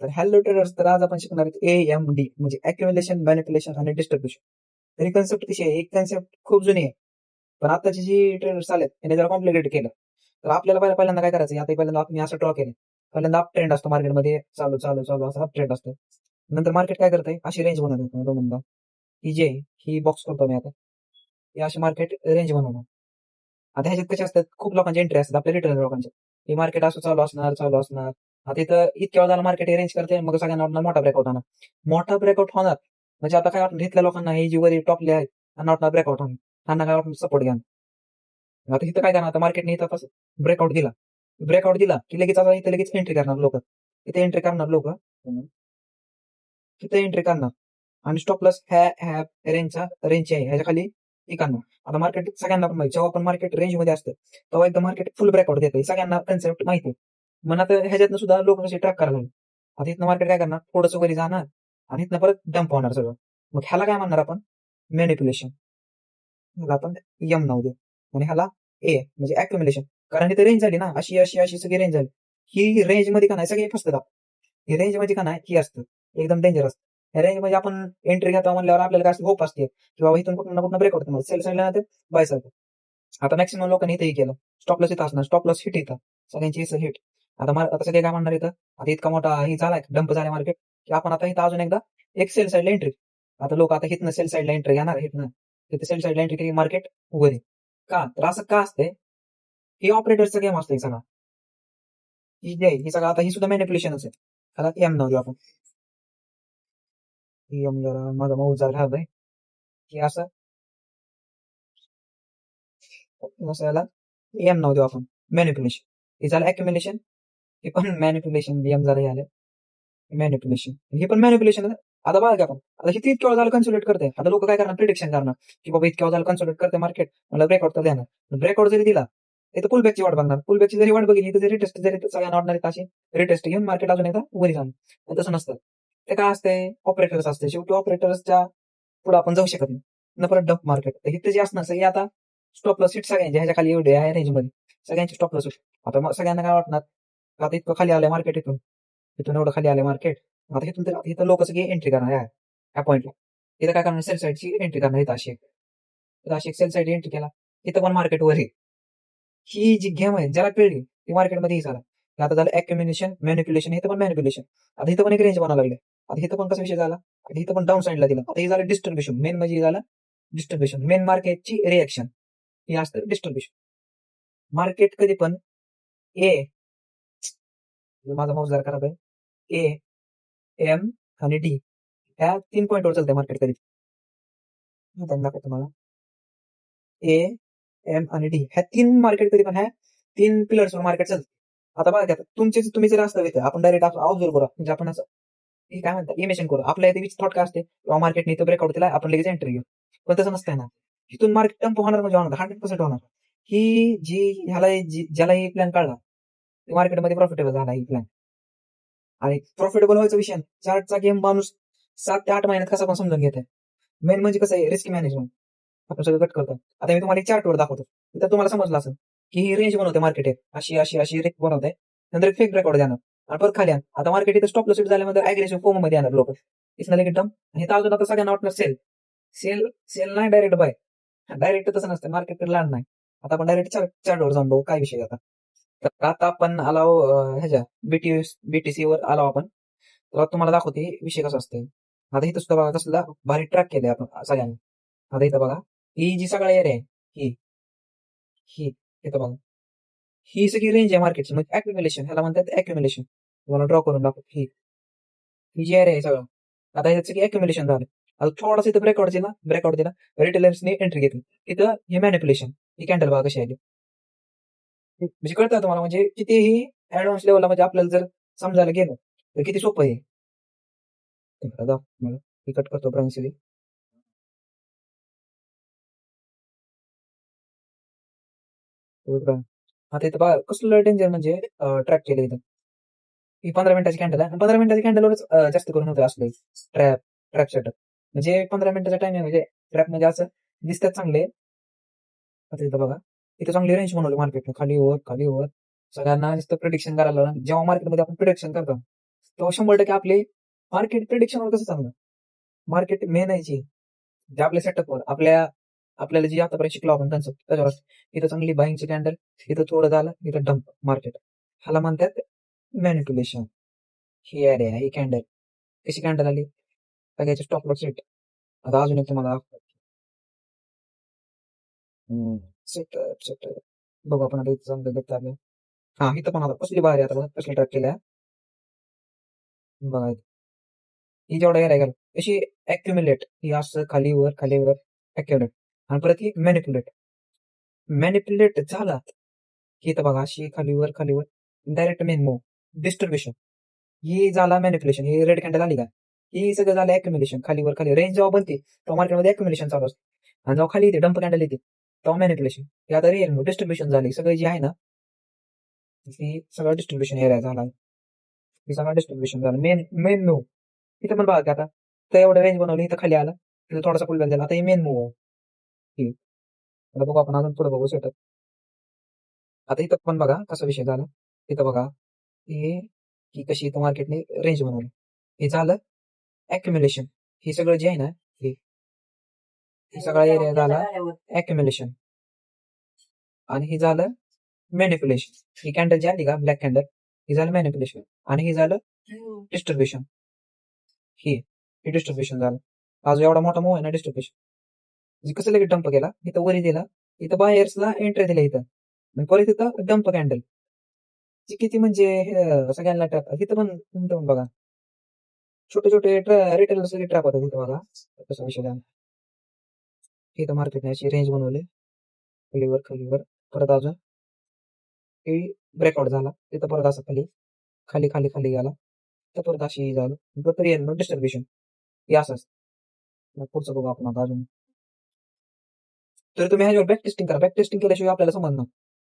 तर hello traders, तर आज आपण शिकणार आहोत AMD म्हणजे अक्युम्युलेशन, मॅनिप्युलेशन आणि डिस्ट्रीब्युशन. तर ही कन्सेप्ट कशी आहे? एक कन्सेप्ट खूप जुनी आहे, पण आताची जी ट्रेडर्स आलेत त्यांनी जरा कॉम्प्लिकेटेड केलं. तर आपल्याला पहिल्यांदा काय करायचं? आता पहिल्यांदा आपण असं ड्रॉ केलं. पहिल्यांदा अप ट्रेंड असतो मार्केटमध्ये, चालू चालू चालू असं अप ट्रेंड असतं. नंतर मार्केट काय करतंय? अशी रेंज बनवतो दोनदा. ही जी आहे ही बॉक्स करतो मी आता. ही अशी मार्केट रेंज बनवणार. आता ह्याच्यात कसे असतात? खूप लोकांचे एंट्री असतात, आपल्या रिटेल लोकांचे. हे मार्केट असं चालू असणार, चालू असणार. आता इथं इतक्या वेळा मार्केट रेंज करते, मग सगळ्यांना वाटणार मोठा ब्रेकआउट होणार. मोठा ब्रेकआउट होणार म्हणजे आता काय वाटतं? इथल्या लोकांना ही जी वरी टॉपले आहेत त्यांना वाटणार ब्रेकआउट होणार, त्यांना काय वाटणार? सपोर्ट घ्या. आता इथं काय करणार? आता मार्केटने इथं ब्रेकआउट दिला की लगेच आता इथं लगेच एंट्री करणार लोक. इथे एंट्री करणार लोक, तिथे एंट्री करणार आणि स्टॉप लॉस ह्या रेंज आहे ह्याच्या खाली ती करणार. आता मार्केट सगळ्यांना पण माहिती, जेव्हा पण मार्केट रेंज मध्ये असतं तेव्हा एकदा मार्केट फुल ब्रेकआउट देते, सगळ्यांना कन्सेप्ट माहिती आहे. मग आता ह्याच्यातनं सुद्धा लोक कसे ट्रॅक करायला लागले. आता इथनं मार्केट काय करणार? थोडंसं वरी जाणार आणि इथनं परत डंप होणार सगळं. मग ह्याला काय म्हणणार आपण? मॅनिप्युलेशन. ह्याला आपण यम नाव देऊ आणि ह्याला ए म्हणजे अक्युम्युलेशन. कारण इथे रेंज झाली ना, अशी अशी अशी सगळी रेंज झाली. ही रेंज मध्ये का नाही सगळे फसतात. ही रेंज मध्ये का नाही ही असतं एकदम डेंजरस. या रेंज मध्ये आपण एंट्री घेतो म्हणल्यावर आपल्याला काय होप असते की बाबा इथून कुठं ना कुठं ब्रेकआउट करणार, सेल साईडला बाय साईड. आता मॅक्सिमम लोकांनी इथेही केलं. स्टॉप लॉस इथं असणार, स्टॉप लॉस हिट येतं सगळ्यांची हिट. आता सगळे काय म्हणणार इथं? आता इतका मोठा ही झालाय डंप झालाय मार्केट की आपण आता इथं अजून एकदा एक सेल साईडला एंट्री. आता लोक आता हिथनं सेल साईडला एंट्री घेणार, हिथनं तिथे सेल साईडला एंट्री केली, मार्केट वर आहे. का? तर असं का असतंय? ही ऑपरेटरचा गेम असतोय सगळा. ही जे आहे ही सगळं आता ही सुद्धा मॅनिप्युलेशनच आहे. त्याला एम नाव देऊ आपण. एम जरा माझा माऊस जरा राहतोय की असं याला एम नाव देऊ आपण. मॅनिप्युलेशन हे झालं अक्युम्युलेशन, हे पण मॅनिप्युलेशन. एम जरा हे आलं मॅनिप्युलेशन, हे पण मॅनिप्युलेशन. आता बघा की आपण आता किती इतक्या वेळा झालं कन्सोलिडेट करते. आता लोक काय करणार? प्रिडिक्शन करणार की बाबा इतक्या वेळा झालं कन्सोलिडेट करते मार्केट, मला ब्रेकआउट तर देणार. ब्रेकआउट जरी दिला तर पुल बॅकची वाट बघणार. पुल बॅकची जरी वाट बघितली तर रिटेस्ट जरी सगळ्यांना वाटणार अशी रिटेस्ट घेऊन मार्केट अजून एकदा वरी जाणार. तसं नसतं. ते काय असतंय? ऑपरेटर्स असते. शेवटी ऑपरेटर्सच्या पुढे आपण जाऊ शकत नाही न. परत डप मार्केट तर इथे जे असणार सगळे आता स्टॉप लॉस हिट सगळ्यांचे ह्याच्या खाली एवढे आहे रेंज मध्ये सगळ्यांचे स्टॉप लॉस. आता मग सगळ्यांना काय वाटणार? आता इतकं खाली आलंय मार्केट, इथून इथून एवढं खाली आलंय मार्केट. आता इथं लोक सगळी एंट्री करणार या पॉईंटला. इथं काय करणार? सेल साईडची एंट्री करणार. इथं अशी एक सेल साईड एंट्री केला, इथं पण मार्केट वर आहे. ही जी गेम आहे ज्याला कळली ती मार्केटमध्ये झाला. आता झालं अक्युम्युलेशन, मॅनिप्युलेशन. इथं पण मॅनिप्युलेशन. आता इथं पण एक रेंज बनावं लागले. आता इथं पण कसा विषय झाला? आता इथं पण डाऊन साईडला दिला. आता हे झालं डिस्ट्रीब्युशन. मेन म्हणजे झालं डिस्ट्रीब्युशन. मेन मार्केटची रिएक्शन हे असतं डिस्ट्रीब्युशन. मार्केट कधी पण ए, माझा माऊस जरा खराब आहे, ए, एम आणि डी ह्या 3 पॉईंटवर चालतंय मार्केट कधी. दाखवतो तुम्हाला. ए, एम आणि डी ह्या 3 मार्केट कधी पण ह्या 3 पिलर्सवर मार्केट चालतं. आता बघा आता तुम्ही जर असतं इथं आपण डायरेक्ट ऑब्झर्व करू म्हणजे आपण असं काय म्हणतात इमेजिन करू. आपल्या इथे थॉट काय असते? किंवा मार्केटने इथं ब्रेकआउट दिला आपण लगेच एंट्री घेऊ. पण तसं नसतंय ना. इथून मार्केट टम्प होणार म्हणजे होणार 100% होणार. ही जी ज्याला ही प्लॅन काढला ते मार्केटमध्ये प्रॉफिटेबल झाला ही प्लॅन. आणि प्रॉफिटेबल व्हायचा विषय चार्टचा गेम माणूस 7 ते 8 महिन्यात कसा पण समजून घेत आहे. मेन म्हणजे कसं आहे? रिस्क मॅनेजमेंट आपण सगळं कट करतो. आता मी तुम्हाला एक चार्टवर दाखवतो, तर तुम्हाला समजलं असेल की ही रेंज बनवते मार्केट आहे अशी अशी अशी रेंज बनवते. नंतर फेक ब्रेकआउट देणार आणि परत खाली आता मार्केट इथं स्टॉप लॉस झाल्यानंतर अग्रेसिव्ह फोम मध्ये येणार लोक. इथं लगेच डम. हे तर अजून आता सगळ्यांना वाटणार सेल सेल सेल नाही डायरेक्ट बाय. डायरेक्ट तसं नसतं, मार्केट लहान नाही. आता आपण डायरेक्ट चार्टवर जाऊन बघू काय विषय आता. तर आता आपण आलो ह्याच्या बीटीसी वर आलो आपण. तर आता तुम्हाला दाखवते विषय कसा असते. आता इथं सुद्धा बघा कसला भारी ट्रॅक केले आपण सगळ्यांनी. आता इथं बघा ही जी सगळा एरिया आहे ही ही इथं बघा ही सगळी रेंज आहे मार्केटची. म्हणजे अक्युम्युलेशन ह्याला म्हणतात अक्युम्युलेशन. तुम्हाला ड्रॉ करून दाखव. ही जी एरिया आहे सगळं. आता ह्याचं सगळी अक्युम्युलेशन झालं. आता थोडासा इथं ब्रेकआउट दिला रिटेलर्सने एंट्री घेतली. इथं हे मॅनिप्युलेशन. ही कॅन्डल बघा कशी आली. म्हणजे कळतं तुम्हाला म्हणजे कितीही ऍडव्हान्स लेवलला म्हणजे आपल्याला जर समजायला गेलं तर किती सोपं आहे. कट करतो प्राइमरी. आता इथं बघा कसलं डेंजर म्हणजे ट्रॅक केलं इथं. ही 15 मिनिटाची कॅन्डल आहे. 15 मिनिटाची कॅन्डलवरच जास्त करून होतं असलं ट्रॅप सेटअप. म्हणजे 15 मिनिटाचा टाइम आहे म्हणजे ट्रॅप म्हणजे असं दिसतात चांगले. आता इथं बघा इथं चांगली रेंज बनवली मार्केटने खाली वर खाली वर. सगळ्यांना नुसतं प्रिडिक्शन करायला जेव्हा मार्केटमध्ये आपण प्रिडिक्शन करतो तेव्हा 100% आपले मार्केट प्रिडिक्शनवर कसं चांगलं मार्केट मेन आहे जी जे आपल्या सेटअपवर आपल्याला जी आतापर्यंत शिकलो आपण कन्सेप्ट त्याच्यावर इथं चांगली बाईंगची कॅन्डल, इथं थोडं झालं, इथं डंप मार्केट, ह्याला म्हणतात मॅनिप्युलेशन. ही एरिया ही कॅन्डल कशी कॅन्डल आली सगळ्याच्या स्टॉप लॉस सेट. आता अजून एक तुम्हाला सेट सेट बघू आपण आता इथं चांगलं घेत आलं. हा इथं पण आता कसली बाहेर आहे आता बघा कसली ट्रॅक केल्या बघा ही जेवढा एरिया गेला अशी ऍक्युम्युलेट ही असं खालीवर ऍक्युमुलेट आणि परत ही मॅनिप्युलेट झाला की इथं बघा अशी खालीवर डायरेक्ट मेन मूव डिस्ट्रीब्युशन ही झाला मॅनिप्युलेशन. ही रेड कॅन्डल आली का ही सगळं झालं ऍक्युम्युलेशन खालीवर रेंज जेव्हा बनते तेव्हा मार्केटमध्ये ऍक्युम्युलेशन चालू असते आणि जेव्हा खाली येते डंप कॅन्डल येते तेव्हा मॅनिप्युलेशन. हे आता रिअल डिस्ट्रीब्युशन झाली सगळी जी आहे ना ती सगळं डिस्ट्रीब्युशन एरिया झाला. हे सगळं डिस्ट्रीब्युशन झालं मेन मूव. इथं पण बघा की आता तर एवढं रेंज बनवली इथं खाली आला तिथं थोडासा पुल झाला आता ही मेन मूव आहे. आता बघू आपण अजून पुढे बघू सेटअप. आता इथं पण बघा कसा विषय झाला इथं बघा हे की कशी इथं मार्केटने रेंज बनवली हे झालं ऍक्युम्युलेशन. हे सगळं जे आहे ना हे सगळा एरिया झाला ऍक्युम्युलेशन आणि हे झालं मॅनिप्युलेशन. ही कॅन्डल जी आली का ब्लॅक कॅन्डल हे झालं मॅनिप्युलेशन आणि हे झालं डिस्ट्रीब्युशन. हे डिस्ट्रीब्युशन झालं. हा जो एवढा मोठा मूव आहे ना डिस्ट्रीब्युशन कसं लगेच डंप केला इथं वरी दिला इथं बायर्सला एंट्री दिला इथं आणि परत इथं डंप कॅन्डल किती म्हणजे सगळ्यांना इथं पण बघा छोटे रिटेलर सगळे ट्रॅप होतात इथं बघा कसा विषय झाला. इथं मार्केटने अशी रेंज बनवली खालीवर परत अजून हे ब्रेकआउट झाला तिथं परत असं खाली गेला तर परत अशी झालं परत रिअल डिस्ट्रीब्युशन हे असं असतं. पुढचं बघू आपण आता अजून तर तुम्ही ह्याच्यावर बॅक टेस्टिंग करा. बॅक टेस्टिंग केल्याशिवाय आपल्याला समजणार